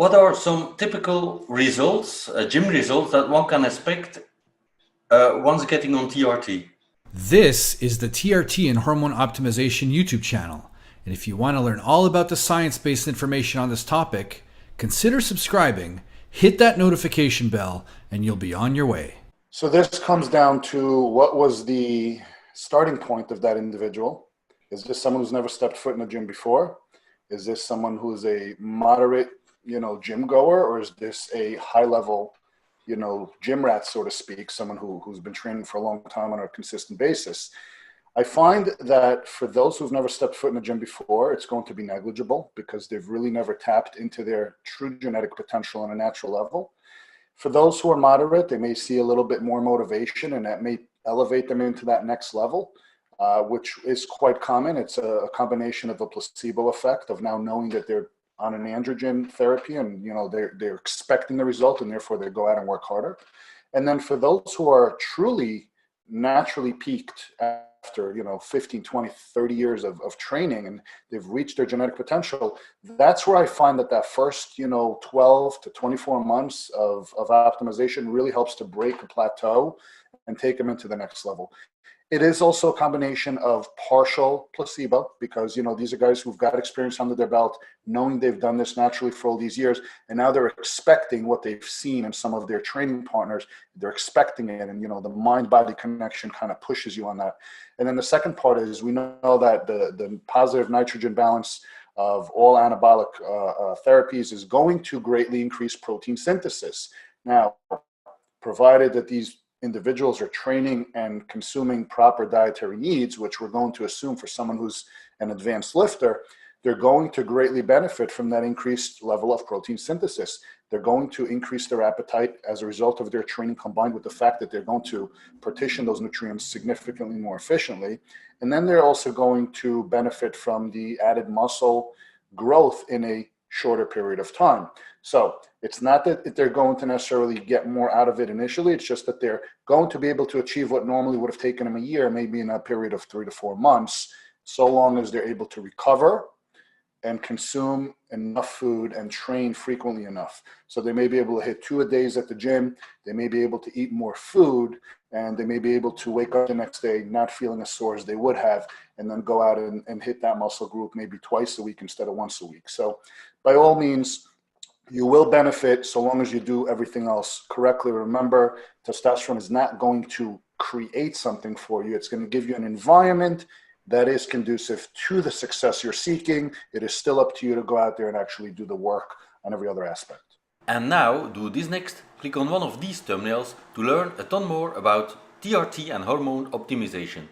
What are some typical results, gym results that one can expect once getting on TRT? This is the TRT and Hormone Optimization YouTube channel. And if you want to learn all about the science-based information on this topic, consider subscribing, hit that notification bell, and you'll be on your way. So this comes down to what was the starting point of that individual. Is this someone who's never stepped foot in a gym before? Is this someone who's a moderate, gym goer, or is this a high level, gym rat, so to speak, someone who's been training for a long time on a consistent basis? I find that for those who've never stepped foot in a gym before, it's going to be negligible because they've really never tapped into their true genetic potential on a natural level. For those who are moderate, they may see a little bit more motivation, and that may elevate them into that next level, which is quite common. It's a combination of a placebo effect of now knowing that they're on an androgen therapy and they're expecting the result, and therefore they go out and work harder. And then for those who are truly naturally peaked after 15, 20, 30 years of training, and they've reached their genetic potential, that's where I find that first 12 to 24 months of optimization really helps to break a plateau and take them into the next level. It is also a combination of partial placebo because, these are guys who've got experience under their belt, knowing they've done this naturally for all these years, and now they're expecting what they've seen in some of their training partners. They're expecting it, and, the mind-body connection kind of pushes you on that. And then the second part is we know that the positive nitrogen balance of all anabolic therapies is going to greatly increase protein synthesis. Now, provided that these individuals are training and consuming proper dietary needs, which we're going to assume for someone who's an advanced lifter, they're going to greatly benefit from that increased level of protein synthesis. They're going to increase their appetite as a result of their training, combined with the fact that they're going to partition those nutrients significantly more efficiently. And then they're also going to benefit from the added muscle growth in a shorter period of time. So it's not that they're going to necessarily get more out of it initially. It's just that they're going to be able to achieve what normally would have taken them a year, maybe in a period of 3 to 4 months, so long as they're able to recover and consume enough food and train frequently enough. So they may be able to hit 2 a days at the gym. They may be able to eat more food, and they may be able to wake up the next day not feeling as sore as they would have, and then go out and hit that muscle group maybe twice a week instead of once a week. So by all means, you will benefit so long as you do everything else correctly. Remember, testosterone is not going to create something for you. It's going to give you an environment that is conducive to the success you're seeking. It is still up to you to go out there and actually do the work on every other aspect. And now, do this next. Click on one of these thumbnails to learn a ton more about TRT and hormone optimization.